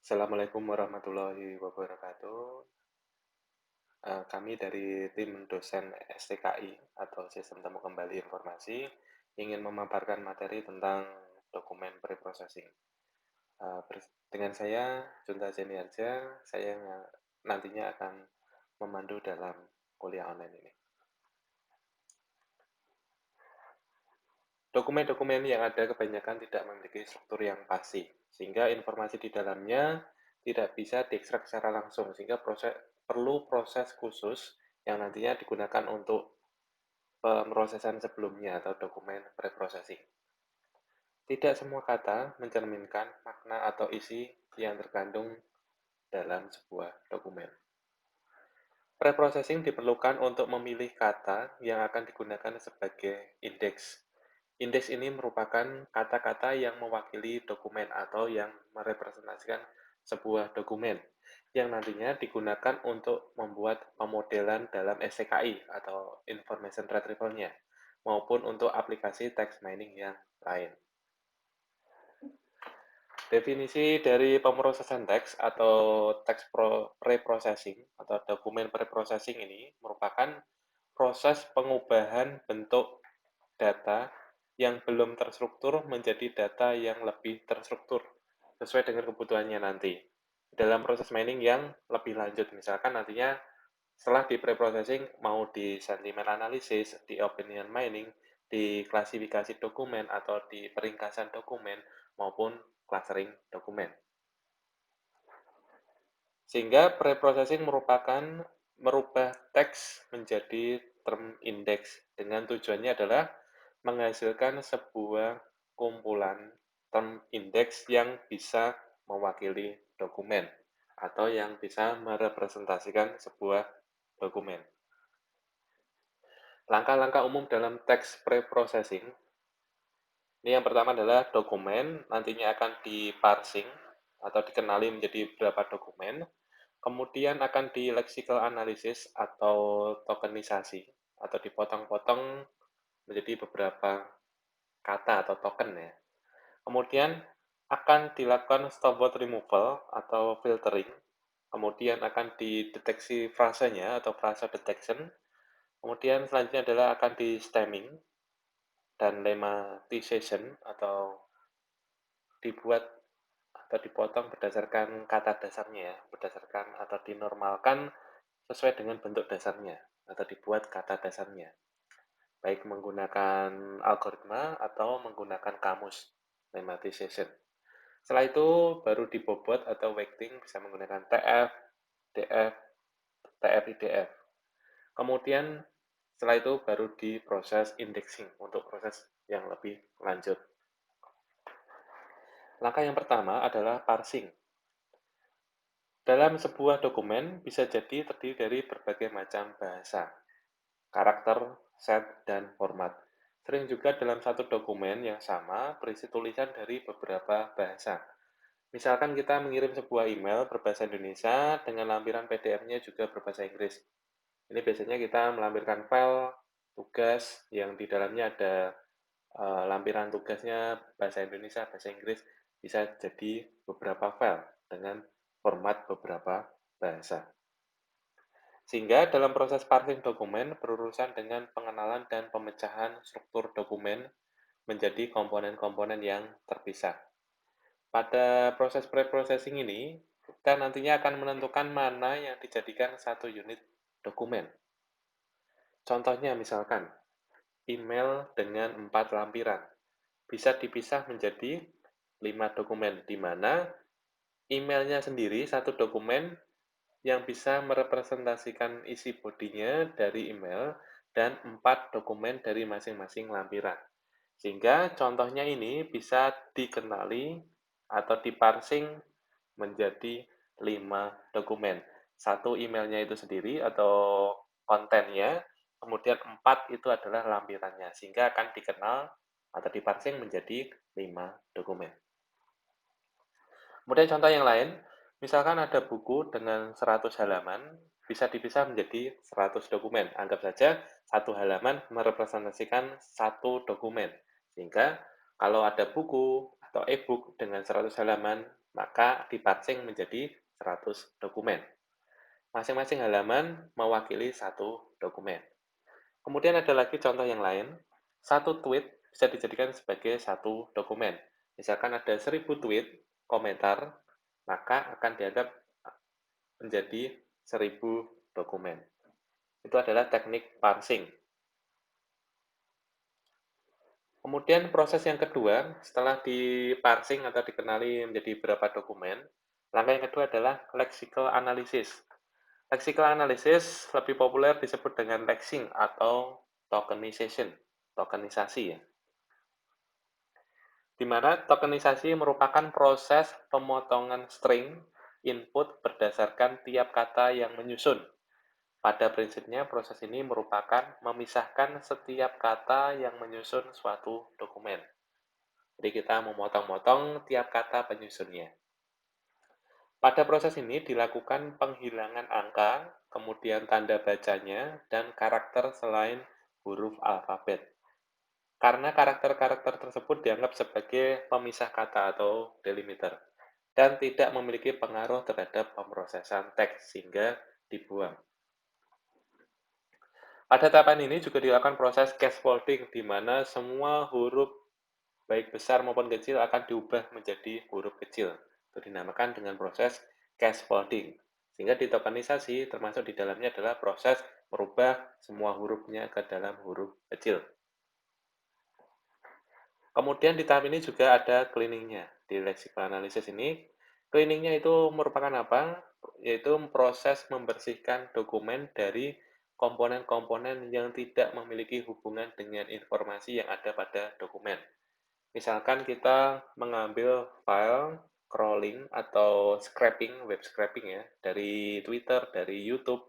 Assalamualaikum warahmatullahi wabarakatuh. Kami dari tim dosen STKI atau Sistem Temu Kembali Informasi ingin memaparkan materi tentang dokumen preprocessing. Dengan saya, Junta Jeniarja, saya nantinya akan memandu dalam kuliah online ini. Dokumen-dokumen yang ada kebanyakan tidak memiliki struktur yang pasti, sehingga informasi di dalamnya tidak bisa diekstrak secara langsung, sehingga perlu proses khusus yang nantinya digunakan untuk pemrosesan sebelumnya atau dokumen preprocessing. Tidak semua kata mencerminkan makna atau isi yang terkandung dalam sebuah dokumen. Preprocessing diperlukan untuk memilih kata yang akan digunakan sebagai indeks. Indeks ini merupakan kata-kata yang mewakili dokumen atau yang merepresentasikan sebuah dokumen yang nantinya digunakan untuk membuat pemodelan dalam STKI atau Information Retrieval-nya maupun untuk aplikasi text mining yang lain. Definisi dari pemrosesan teks atau teks preprocessing atau dokumen preprocessing ini merupakan proses pengubahan bentuk data yang belum terstruktur menjadi data yang lebih terstruktur sesuai dengan kebutuhannya nanti. Dalam proses mining yang lebih lanjut, misalkan nantinya setelah di preprocessing mau di sentiment analysis, di opinion mining, di klasifikasi dokumen atau di peringkasan dokumen maupun clustering dokumen. Sehingga preprocessing merupakan merubah teks menjadi term index dengan tujuannya adalah menghasilkan sebuah kumpulan term index yang bisa mewakili dokumen atau yang bisa merepresentasikan sebuah dokumen. Langkah-langkah umum dalam teks preprocessing. Ini yang pertama adalah dokumen, nantinya akan diparsing atau dikenali menjadi beberapa dokumen. Kemudian akan di lexical analysis atau tokenisasi atau dipotong-potong menjadi beberapa kata atau token ya. Kemudian akan dilakukan stop word removal atau filtering. Kemudian akan dideteksi frasenya atau frasa detection. Kemudian selanjutnya adalah akan di stemming dan lemmatization atau dibuat atau dipotong berdasarkan kata dasarnya ya, berdasarkan atau dinormalkan sesuai dengan bentuk dasarnya atau dibuat kata dasarnya, baik menggunakan algoritma atau menggunakan kamus lemmatization. Setelah itu baru dibobot atau weighting bisa menggunakan TF, DF, TF-IDF. Kemudian setelah itu baru diproses indexing untuk proses yang lebih lanjut. Langkah yang pertama adalah parsing. Dalam sebuah dokumen bisa jadi terdiri dari berbagai macam bahasa, karakter, set, dan format. Sering juga dalam satu dokumen yang sama berisi tulisan dari beberapa bahasa. Misalkan kita mengirim sebuah email berbahasa Indonesia dengan lampiran PDF-nya juga berbahasa Inggris. Ini biasanya kita melampirkan file tugas yang di dalamnya ada lampiran tugasnya bahasa Indonesia, bahasa Inggris, bisa jadi beberapa file dengan format beberapa bahasa. Sehingga dalam proses parsing dokumen berurusan dengan pengenalan dan pemecahan struktur dokumen menjadi komponen-komponen yang terpisah. Pada proses preprocessing ini, kita nantinya akan menentukan mana yang dijadikan satu unit dokumen. Contohnya misalkan, email dengan 4 lampiran bisa dipisah menjadi 5 dokumen, di mana emailnya sendiri satu dokumen yang bisa merepresentasikan isi bodinya dari email dan 4 dokumen dari masing-masing lampiran. Sehingga contohnya ini bisa dikenali atau diparsing menjadi 5 dokumen. Satu emailnya itu sendiri atau kontennya, kemudian 4 itu adalah lampirannya, sehingga akan dikenal atau diparsing menjadi 5 dokumen. Kemudian contoh yang lain, misalkan ada buku dengan 100 halaman, bisa dipisah menjadi 100 dokumen. Anggap saja satu halaman merepresentasikan satu dokumen. Sehingga kalau ada buku atau e-book dengan 100 halaman, maka diparsing menjadi 100 dokumen. Masing-masing halaman mewakili satu dokumen. Kemudian ada lagi contoh yang lain, satu tweet bisa dijadikan sebagai satu dokumen. Misalkan ada 1000 tweet, komentar, maka akan dianggap menjadi 1000 dokumen. Itu adalah teknik parsing. Kemudian proses yang kedua, setelah diparsing atau dikenali menjadi berapa dokumen, langkah yang kedua adalah lexical analysis. Lexical analysis lebih populer disebut dengan lexing atau tokenization, tokenisasi ya. Di mana tokenisasi merupakan proses pemotongan string input berdasarkan tiap kata yang menyusun. Pada prinsipnya, proses ini merupakan memisahkan setiap kata yang menyusun suatu dokumen. Jadi kita memotong-motong tiap kata penyusunnya. Pada proses ini dilakukan penghilangan angka, kemudian tanda bacanya, dan karakter selain huruf alfabet. Karena karakter-karakter tersebut dianggap sebagai pemisah kata atau delimiter, dan tidak memiliki pengaruh terhadap pemrosesan teks sehingga dibuang. Pada tahapan ini juga dilakukan proses scaffolding, di mana semua huruf baik besar maupun kecil akan diubah menjadi huruf kecil. Itu dinamakan dengan proses scaffolding. Sehingga di tokenisasi termasuk di dalamnya adalah proses merubah semua hurufnya ke dalam huruf kecil. Kemudian di tahap ini juga ada cleaningnya. Di lexical analysis ini, cleaningnya itu merupakan apa? Yaitu proses membersihkan dokumen dari komponen-komponen yang tidak memiliki hubungan dengan informasi yang ada pada dokumen. Misalkan kita mengambil file crawling atau scraping, web scraping ya, dari Twitter, dari YouTube,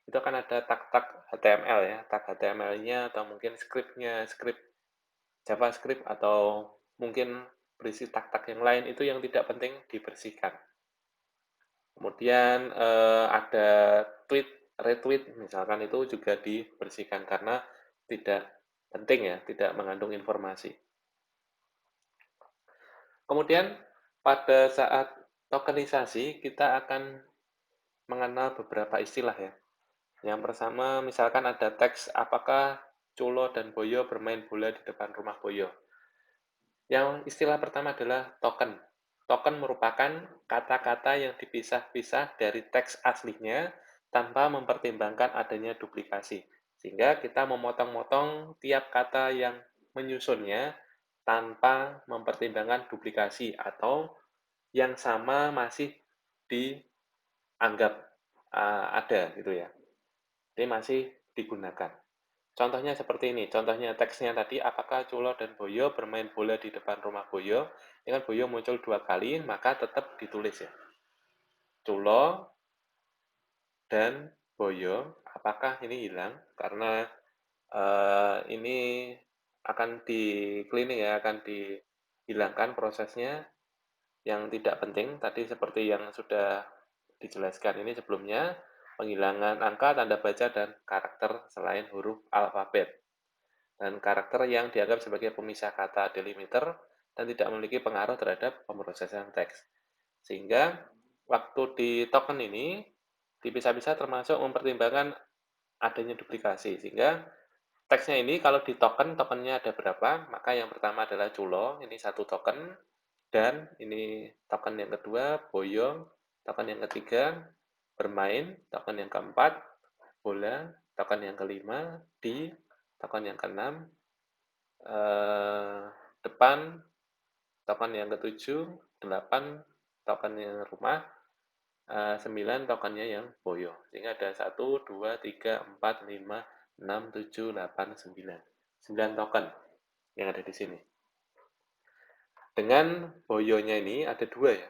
itu kan ada tag-tag HTML ya, tag HTML-nya atau mungkin script-nya, script JavaScript atau mungkin berisi tag-tag yang lain itu yang tidak penting dibersihkan. Kemudian ada tweet, retweet misalkan itu juga dibersihkan karena tidak penting ya, tidak mengandung informasi. Kemudian pada saat tokenisasi kita akan mengenal beberapa istilah ya. Yang pertama misalkan ada teks apakah Culo dan Boyo bermain bola di depan rumah Boyo. Yang istilah pertama adalah token. Token merupakan kata-kata yang dipisah-pisah dari teks aslinya tanpa mempertimbangkan adanya duplikasi. Sehingga kita memotong-motong tiap kata yang menyusunnya tanpa mempertimbangkan duplikasi atau yang sama masih dianggap ada gitu ya. Jadi masih digunakan. Contohnya seperti ini, contohnya teksnya tadi, apakah Culo dan Boyo bermain bola di depan rumah Boyo? Ini kan Boyo muncul 2 kali, maka tetap ditulis ya. Culo dan Boyo, apakah ini hilang? Karena ini akan di-cleaning ya, akan dihilangkan prosesnya yang tidak penting, tadi seperti yang sudah dijelaskan ini sebelumnya, penghilangan angka, tanda baca, dan karakter selain huruf alfabet. Dan karakter yang dianggap sebagai pemisah kata delimiter dan tidak memiliki pengaruh terhadap pemrosesan teks. Sehingga waktu di token ini dipisah-pisah termasuk mempertimbangkan adanya duplikasi. Sehingga teksnya ini kalau di token, tokennya ada berapa? Maka yang pertama adalah Culo, ini satu token. Dan ini token yang kedua, Boyo. Token yang ketiga, bermain. Token yang keempat, bola. Token yang kelima, di. Token yang keenam, depan. Token yang ketujuh, 8 tokennya rumah, 9 tokennya yang Boyo. Sehingga ada 1, 2, 3, 4, 5, 6, 7, 8, 9. 9 token yang ada di sini. Dengan Boyonya ini ada 2 ya.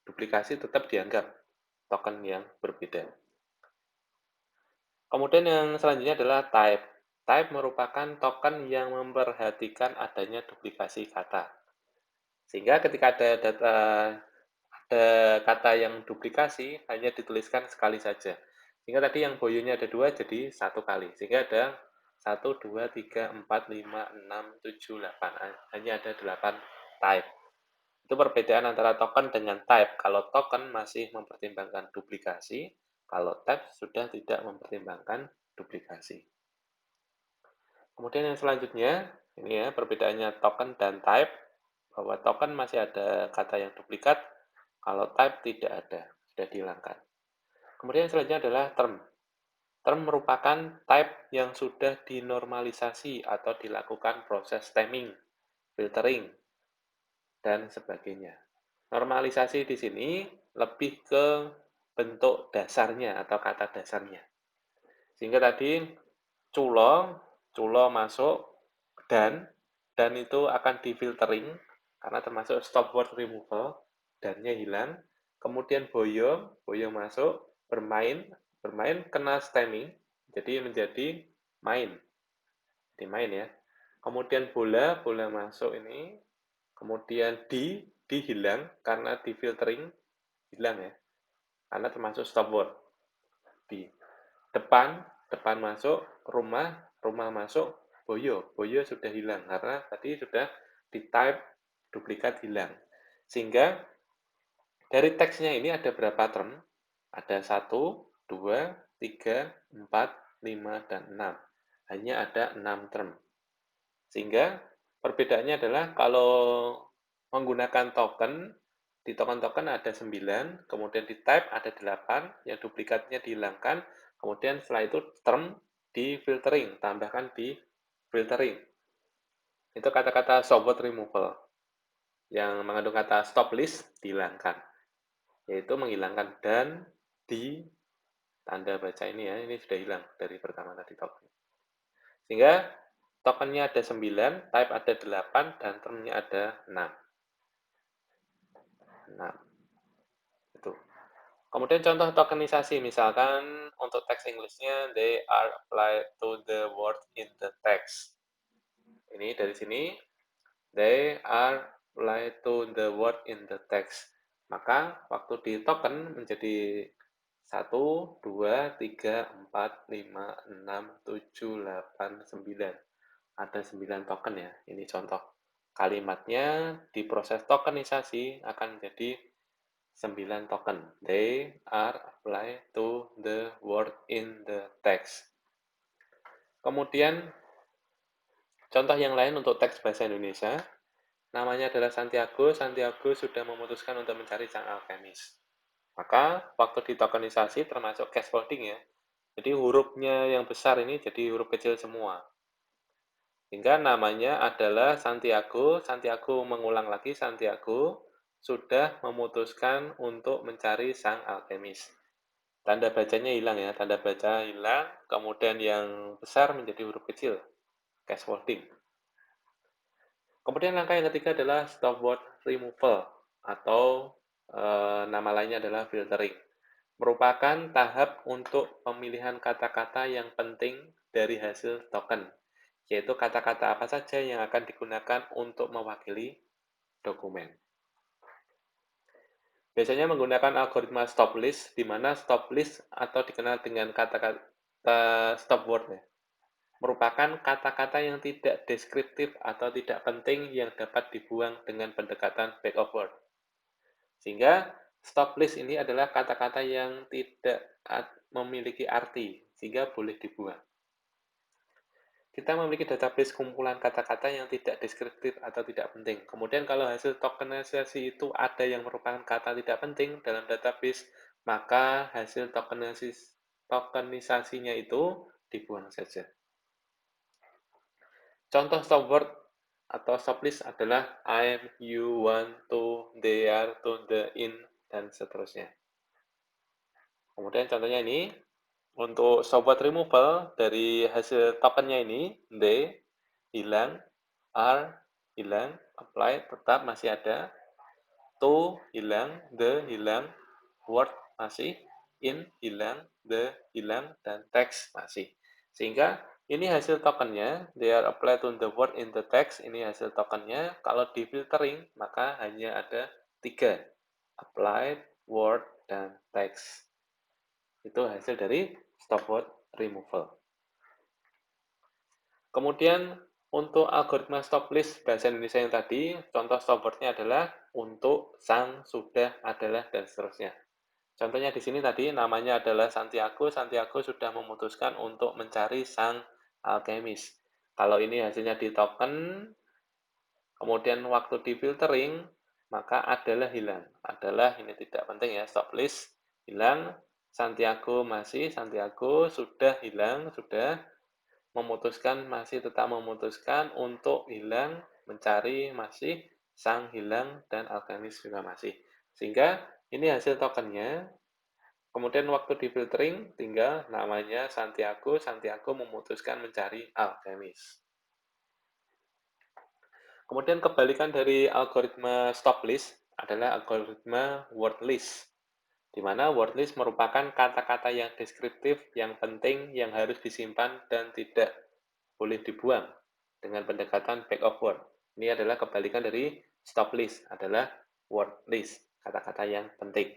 Duplikasi tetap dianggap token yang berbeda. Kemudian yang selanjutnya adalah type. Type merupakan token yang memperhatikan adanya duplikasi kata. Sehingga ketika ada kata yang duplikasi hanya dituliskan sekali saja. Sehingga tadi yang boyonya ada 2 jadi 1 kali. Sehingga ada 1, 2, 3, 4, 5, 6, 7, 8. Hanya ada 8 type. Itu perbedaan antara token dengan type. Kalau token masih mempertimbangkan duplikasi, kalau type sudah tidak mempertimbangkan duplikasi. Kemudian yang selanjutnya, ini ya perbedaannya token dan type, bahwa token masih ada kata yang duplikat, kalau type tidak ada, sudah dihilangkan. Kemudian yang selanjutnya adalah term. Term merupakan type yang sudah dinormalisasi atau dilakukan proses stemming, filtering, dan sebagainya. Normalisasi di sini lebih ke bentuk dasarnya atau kata dasarnya. Sehingga tadi culo, culo masuk, dan itu akan difiltering karena termasuk stop word removal, dannya hilang. Kemudian boyo, boyo masuk, bermain, bermain kena stemming, jadi menjadi main, jadi main ya. Kemudian bola, bola masuk ini, kemudian di hilang karena di filtering hilang ya, karena termasuk stop word. Di depan, depan masuk, rumah, rumah masuk, boyo, boyo sudah hilang karena tadi sudah di type duplikat hilang. Sehingga dari teksnya ini ada berapa term? Ada 1, 2, 3, 4, 5, dan 6. Hanya ada 6 term. Sehingga perbedaannya adalah kalau menggunakan token, di token-token ada 9, kemudian di type ada 8, yang duplikatnya dihilangkan, kemudian setelah itu term di filtering, tambahkan di filtering. Itu kata-kata softword removal, yang mengandung kata stop list dihilangkan, yaitu menghilangkan dan di tanda baca ini ya, ini sudah hilang dari pertama tadi token. Sehingga tokennya ada 9, type ada 8, dan termnya ada 6. Nah, itu. Kemudian contoh tokenisasi, misalkan untuk teks English-nya, they are applied to the word in the text. Ini dari sini, they are applied to the word in the text. Maka waktu di token menjadi 1, 2, 3, 4, 5, 6, 7, 8, 9. Ada 9 token ya, ini contoh. Kalimatnya di proses tokenisasi akan menjadi 9 token. They are applied to the word in the text. Kemudian contoh yang lain untuk teks bahasa Indonesia, namanya adalah Santiago. Santiago sudah memutuskan untuk mencari sang alkemis. Maka waktu ditokenisasi termasuk scaffolding ya. Jadi hurufnya yang besar ini jadi huruf kecil semua. Hingga namanya adalah Santiago. Santiago mengulang lagi, Santiago sudah memutuskan untuk mencari sang alkemis. Tanda bacanya hilang ya, tanda baca hilang, kemudian yang besar menjadi huruf kecil, scaffolding. Kemudian langkah yang ketiga adalah stop word removal atau nama lainnya adalah filtering. Merupakan tahap untuk pemilihan kata-kata yang penting dari hasil token, yaitu kata-kata apa saja yang akan digunakan untuk mewakili dokumen. Biasanya menggunakan algoritma stop list, di mana stop list atau dikenal dengan kata-kata stop word ya, merupakan kata-kata yang tidak deskriptif atau tidak penting yang dapat dibuang dengan pendekatan back of word. Sehingga stop list ini adalah kata-kata yang tidak memiliki arti, sehingga boleh dibuang. Kita memiliki database kumpulan kata-kata yang tidak deskriptif atau tidak penting. Kemudian kalau hasil tokenisasi itu ada yang merupakan kata tidak penting dalam database, maka hasil tokenisasinya itu dibuang saja. Contoh stop word atau stop list adalah I'm, you, want, to, they are, to, the, in, dan seterusnya. Kemudian contohnya ini, untuk software removal dari hasil tokennya ini, they, hilang, are, hilang, apply, tetap masih ada, to, hilang, the, hilang, word, masih, in, hilang, the, hilang, dan text, masih. Sehingga ini hasil tokennya, they are applied to the word in the text, ini hasil tokennya, kalau di filtering, maka hanya ada 3, applied, word, dan text. Itu hasil dari stop word removal. Kemudian Untuk algoritma stop list bahasa Indonesia yang tadi, contoh stop word-nya adalah untuk, sang, sudah, adalah, dan seterusnya. Contohnya di sini tadi namanya adalah Santiago. Santiago sudah memutuskan untuk mencari sang alkemis. Kalau ini hasilnya di token, kemudian waktu di filtering, maka adalah hilang. Adalah ini tidak penting ya, stop list, hilang. Santiago masih, Santiago sudah hilang, sudah memutuskan, masih tetap memutuskan untuk hilang, mencari masih, sang hilang, dan alkemis juga masih. Sehingga ini hasil tokennya. Kemudian waktu di filtering, tinggal namanya Santiago, Santiago memutuskan mencari alkemis. Kemudian kebalikan dari algoritma stop list adalah algoritma word list, di mana word list merupakan kata-kata yang deskriptif, yang penting, yang harus disimpan dan tidak boleh dibuang dengan pendekatan back of word. Ini adalah kebalikan dari stop list, adalah word list, kata-kata yang penting.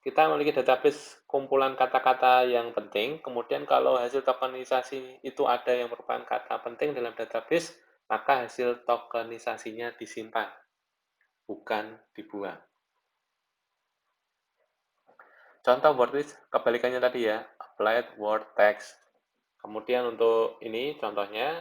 Kita memiliki database kumpulan kata-kata yang penting, kemudian kalau hasil tokenisasi itu ada yang merupakan kata penting dalam database, maka hasil tokenisasinya disimpan, bukan dibuang. Contoh word list kebalikannya tadi ya, applied word text. Kemudian untuk ini contohnya,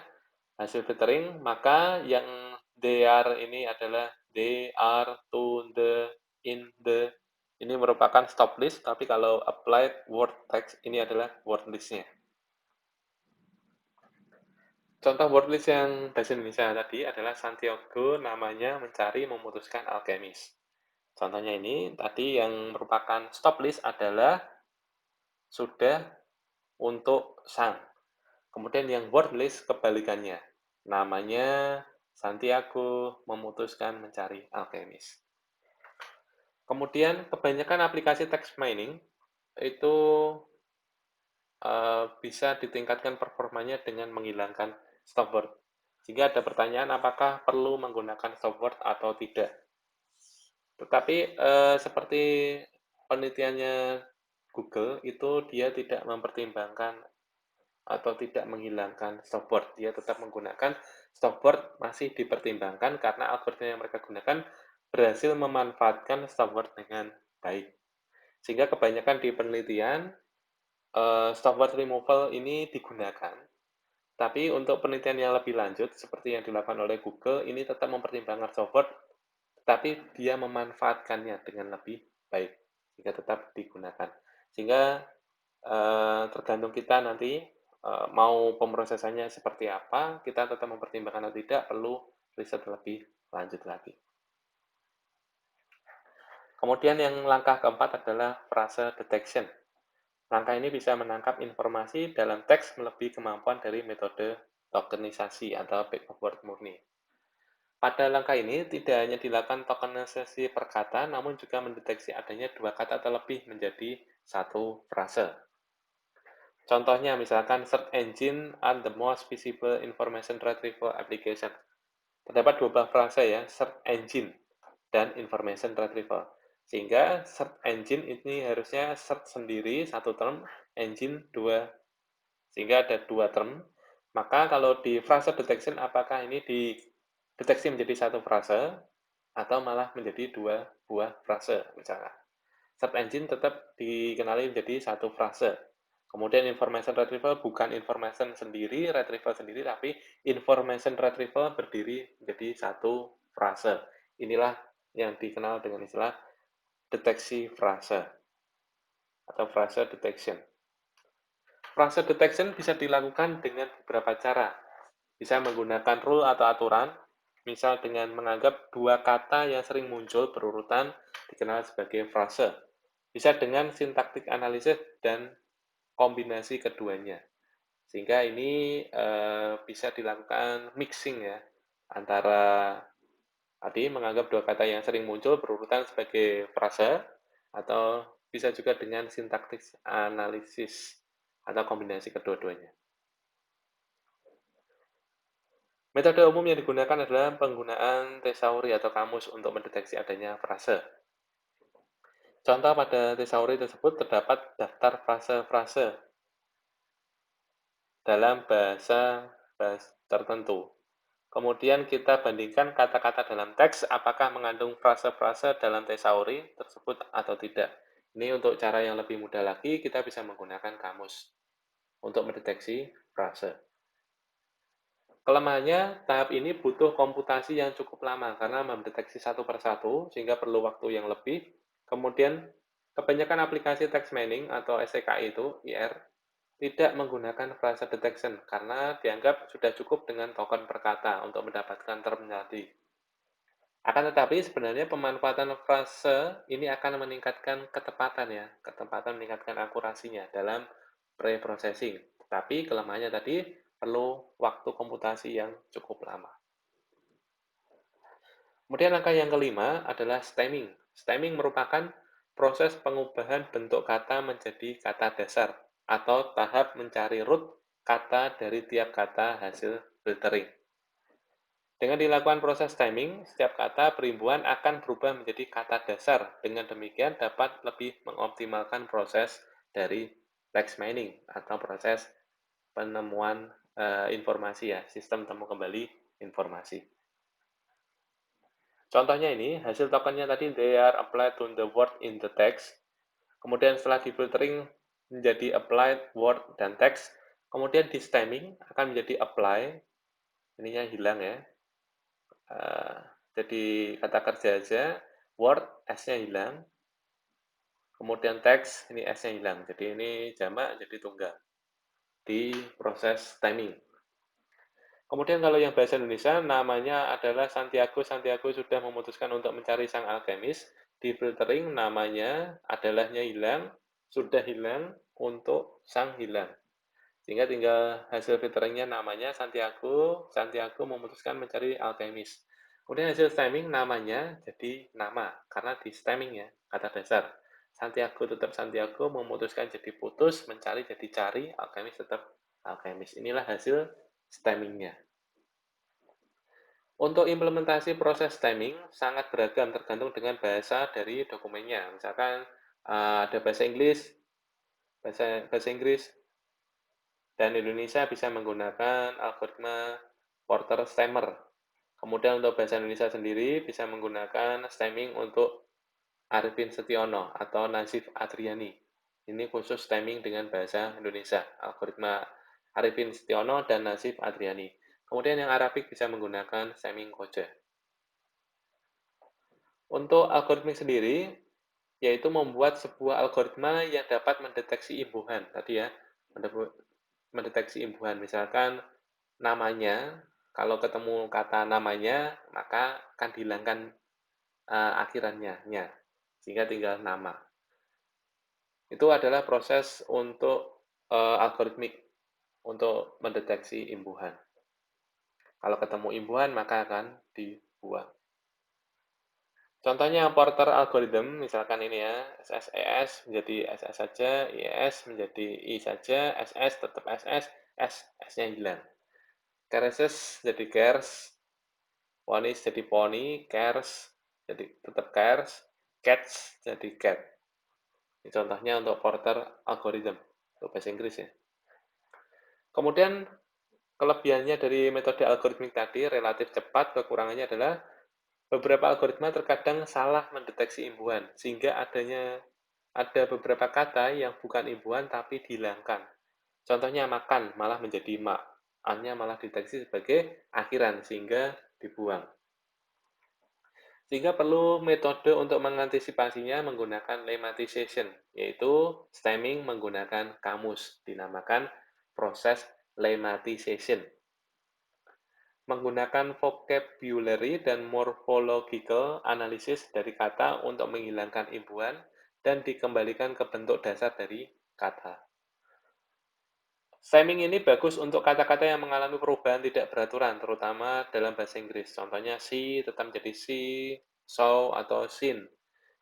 hasil filtering, maka yang they are ini adalah they are, to, the, in, the. Ini merupakan stop list, tapi kalau applied word text ini adalah word list-nya. Contoh word list yang bahasa Indonesia tadi adalah Santiago namanya mencari memutuskan alkemis. Contohnya ini tadi yang merupakan stop list adalah sudah, untuk, sang. Kemudian yang word list kebalikannya. Namanya Santiago memutuskan mencari alkemis. Kemudian kebanyakan aplikasi text mining itu bisa ditingkatkan performanya dengan menghilangkan stop word. Jika ada pertanyaan apakah perlu menggunakan stop word atau tidak. Tetapi seperti penelitiannya Google itu dia tidak mempertimbangkan atau tidak menghilangkan stop word. Dia tetap menggunakan stop word, masih dipertimbangkan karena algoritma yang mereka gunakan berhasil memanfaatkan stop word dengan baik. Sehingga kebanyakan di penelitian stop word removal ini digunakan. Tapi untuk penelitian yang lebih lanjut, seperti yang dilakukan oleh Google, ini tetap mempertimbangkan stop word, tetapi dia memanfaatkannya dengan lebih baik, sehingga tetap digunakan. Sehingga tergantung kita nanti mau pemrosesannya seperti apa, kita tetap mempertimbangkan atau tidak, perlu riset lebih lanjut lagi. Kemudian yang langkah keempat adalah frase detection. Langkah ini bisa menangkap informasi dalam teks melebihi kemampuan dari metode tokenisasi atau back of word murni. Pada langkah ini tidak hanya dilakukan tokenisasi per kata, namun juga mendeteksi adanya dua kata atau lebih menjadi satu frase. Contohnya misalkan search engine are the most visible information retrieval application. Terdapat dua buah frase ya, search engine dan information retrieval. Sehingga search engine ini harusnya search sendiri satu term, engine dua. Sehingga ada dua term. Maka kalau di frase detection apakah ini dideteksi menjadi satu frase atau malah menjadi dua buah frase misalkan. Search engine tetap dikenali menjadi satu frase. Kemudian information retrieval bukan information sendiri, retrieval sendiri, tapi information retrieval berdiri menjadi satu frase. Inilah yang dikenal dengan istilah deteksi frase atau frase detection. Frase detection bisa dilakukan dengan beberapa cara. Bisa menggunakan rule atau aturan, misal dengan menganggap dua kata yang sering muncul berurutan dikenal sebagai frase. Bisa dengan sintaktik analisis dan kombinasi keduanya. Sehingga ini bisa dilakukan mixing ya, antara tadi menganggap dua kata yang sering muncul berurutan sebagai frase, atau bisa juga dengan sintaktik analisis atau kombinasi kedua-duanya. Metode umum yang digunakan adalah penggunaan tesauri atau kamus untuk mendeteksi adanya frase. Contoh pada tesauri tersebut terdapat daftar frase-frase dalam bahasa tertentu. Kemudian kita bandingkan kata-kata dalam teks apakah mengandung frase-frase dalam tesauri tersebut atau tidak. Ini untuk cara yang lebih mudah lagi, kita bisa menggunakan kamus untuk mendeteksi frase. Kelemahannya, tahap ini butuh komputasi yang cukup lama karena mendeteksi satu persatu, sehingga perlu waktu yang lebih. Kemudian, kebanyakan aplikasi text mining atau STKI itu, IR, tidak menggunakan frase detection karena dianggap sudah cukup dengan token per kata untuk mendapatkan term tadi. Akan tetapi sebenarnya pemanfaatan frase ini akan meningkatkan ketepatan ya, ketepatan meningkatkan akurasinya dalam pre-processing. Tapi kelemahannya tadi perlu waktu komputasi yang cukup lama. Kemudian langkah yang kelima adalah stemming. Stemming merupakan proses pengubahan bentuk kata menjadi kata dasar atau tahap mencari root kata dari tiap kata hasil filtering. Dengan dilakukan proses stemming, setiap kata perimbuhan akan berubah menjadi kata dasar. Dengan demikian dapat lebih mengoptimalkan proses dari text mining atau proses penemuan informasi ya, sistem temu kembali informasi. Contohnya ini, hasil tokennya tadi they are applied to the word in the text. Kemudian setelah difiltering menjadi applied word dan text. Kemudian di stemming akan menjadi apply. Ininya hilang ya. Jadi kata kerja aja, word, S-nya hilang. Kemudian text, ini S-nya hilang. Jadi ini jamak jadi tunggal di proses stemming. Kemudian kalau yang bahasa Indonesia namanya adalah Santiago. Santiago sudah memutuskan untuk mencari sang alkemis. Di filtering namanya adalahnya hilang, sudah hilang untuk sang hilang. Sehingga tinggal hasil filteringnya namanya Santiago. Santiago memutuskan mencari alkemis. Kemudian hasil stemming namanya jadi nama karena di stemming ya, kata dasar. Santiago tetap Santiago, memutuskan jadi putus, mencari jadi cari, alkemis tetap alkemis. Inilah hasil stemmingnya. Untuk implementasi proses stemming sangat beragam tergantung dengan bahasa dari dokumennya. Misalkan ada bahasa Inggris, bahasa Inggris dan Indonesia bisa menggunakan algoritma Porter-Stemmer. Kemudian untuk bahasa Indonesia sendiri bisa menggunakan stemming untuk Arifin Setiono atau Nazif Adriani. Ini khusus stemming dengan bahasa Indonesia, algoritma Arifin Setiono dan Nazif Adriani. Kemudian yang Arabik bisa menggunakan stemming Koja. Untuk algoritmik sendiri, yaitu membuat sebuah algoritma yang dapat mendeteksi imbuhan. Tadi ya, mendeteksi imbuhan. Misalkan namanya, kalau ketemu kata namanya, maka akan dihilangkan akhirannya, nya, sehingga tinggal nama. Itu adalah proses untuk algoritmik untuk mendeteksi imbuhan. Kalau ketemu imbuhan, maka akan dibuang. Contohnya Porter algorithm, misalkan ini ya, SSES menjadi SS saja, IS menjadi I saja, SS tetap SS, S-nya hilang. Caresses jadi cares, Ponies jadi pony, cares jadi tetap cares, cats jadi cat. Ini contohnya untuk Porter algorithm, untuk bahasa Inggris ya. Kemudian kelebihannya dari metode algoritmik tadi relatif cepat, kekurangannya adalah beberapa algoritma terkadang salah mendeteksi imbuhan, sehingga ada beberapa kata yang bukan imbuhan tapi dihilangkan. Contohnya makan malah menjadi mak, an-nya malah dideteksi sebagai akhiran sehingga dibuang. Sehingga perlu metode untuk mengantisipasinya menggunakan lemmatization, yaitu stemming menggunakan kamus, dinamakan proses lemmatization. Menggunakan vocabulary dan morphological analysis dari kata untuk menghilangkan imbuhan dan dikembalikan ke bentuk dasar dari kata. Stemming ini bagus untuk kata-kata yang mengalami perubahan tidak beraturan, terutama dalam bahasa Inggris. Contohnya si tetap menjadi si, so, atau sin.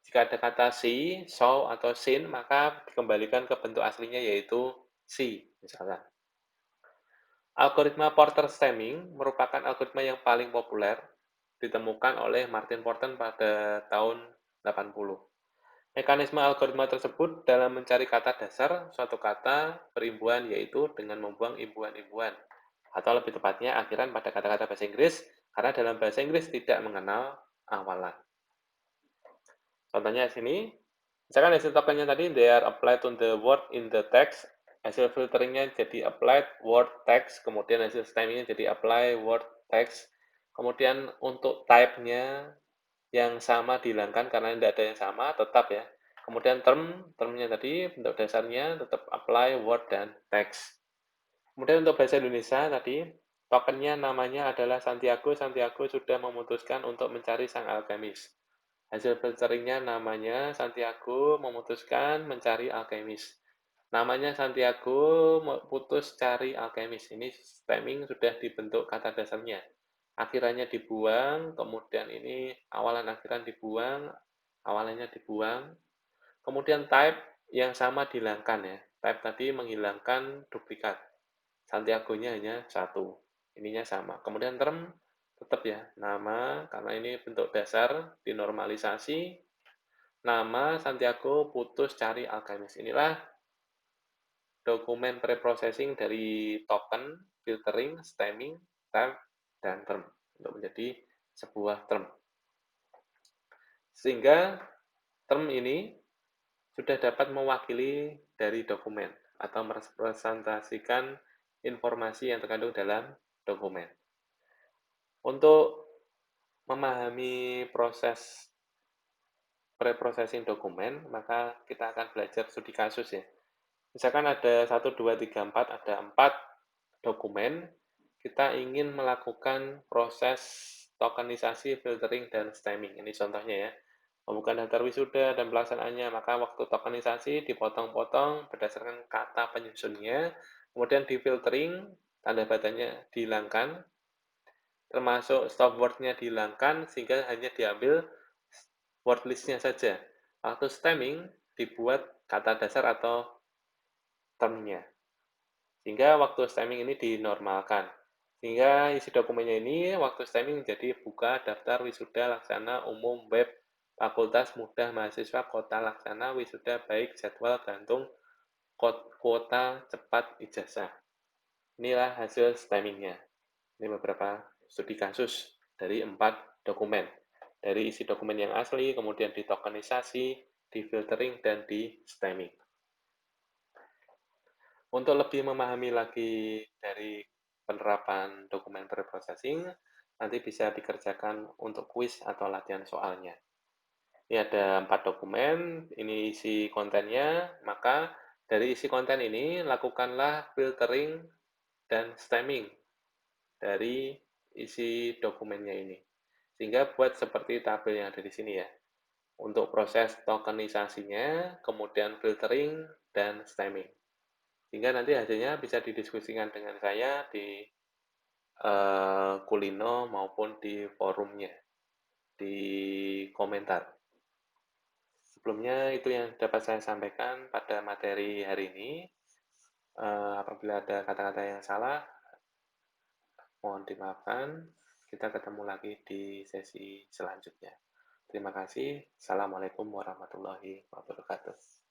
Jika ada kata si, so, atau sin, maka dikembalikan ke bentuk aslinya yaitu si, misalkan. Algoritma Porter stemming merupakan algoritma yang paling populer ditemukan oleh Martin Porter pada tahun 80. Mekanisme algoritma tersebut dalam mencari kata dasar suatu kata perimbuhan yaitu dengan membuang imbuhan-imbuhan. atau lebih tepatnya akhiran pada kata-kata bahasa Inggris, karena dalam bahasa Inggris tidak mengenal awalan. Contohnya sini, misalkan hasil tokennya tadi they are applied to the word in the text, hasil filteringnya jadi applied word text, kemudian hasil stemmingnya jadi apply word text, kemudian untuk type-nya yang sama dihilangkan karena tidak ada yang sama, tetap ya. Kemudian termnya tadi bentuk dasarnya tetap apply word dan text. Kemudian untuk bahasa Indonesia tadi, tokennya namanya adalah Santiago. Santiago sudah memutuskan untuk mencari sang alkemis. Hasil filteringnya namanya Santiago memutuskan mencari alkemis. Namanya Santiago putus cari alkemis. Ini stemming sudah dibentuk kata dasarnya. Akhirannya dibuang, kemudian ini awalan akhiran dibuang, awalannya dibuang. Kemudian type yang sama dihilangkan ya. Type tadi menghilangkan duplikat. Santiago-nya hanya satu. Ininya sama. Kemudian term tetap ya, nama karena ini bentuk dasar dinormalisasi. Nama Santiago putus cari alkemis. Inilah dokumen preprocessing dari token, filtering, stemming, type, dan term untuk menjadi sebuah term. Sehingga term ini sudah dapat mewakili dari dokumen atau merepresentasikan informasi yang terkandung dalam dokumen. Untuk memahami proses preprocessing dokumen, maka kita akan belajar studi kasus ya. Misalkan ada 1, 2, 3, 4, ada 4 dokumen, kita ingin melakukan proses tokenisasi, filtering, dan stemming. Ini contohnya ya. Pembukaan daftar wisuda dan pelaksanaannya, maka waktu tokenisasi dipotong-potong berdasarkan kata penyusunnya, kemudian di filtering, tanda batanya dihilangkan, termasuk stop word-nya dihilangkan sehingga hanya diambil word list-nya saja. Waktu stemming dibuat kata dasar atau term-nya. Sehingga waktu stemming ini dinormalkan. Sehingga isi dokumennya ini waktu stemming menjadi buka daftar wisuda laksana umum web Fakultas Mudah Mahasiswa Kota Laksana Wisuda baik jadwal gantung kuota cepat ijazah. Inilah hasil stemmingnya. Ini beberapa studi kasus dari 4 dokumen. Dari isi dokumen yang asli, kemudian ditokenisasi, difiltering, dan di stemming. Untuk lebih memahami lagi dari penerapan dokumen preprocessing, nanti bisa dikerjakan untuk kuis atau latihan soalnya. Ini ada 4 dokumen, ini isi kontennya, maka dari isi konten ini lakukanlah filtering dan stemming dari isi dokumennya ini. Sehingga buat seperti tabel yang ada di sini ya. Untuk proses tokenisasinya, kemudian filtering, dan stemming. Sehingga nanti hasilnya bisa didiskusikan dengan saya di Kulino maupun di forumnya, di komentar. Sebelumnya itu yang dapat saya sampaikan pada materi hari ini. Apabila ada kata-kata yang salah, mohon dimaafkan. Kita ketemu lagi di sesi selanjutnya. Terima kasih. Assalamualaikum warahmatullahi wabarakatuh.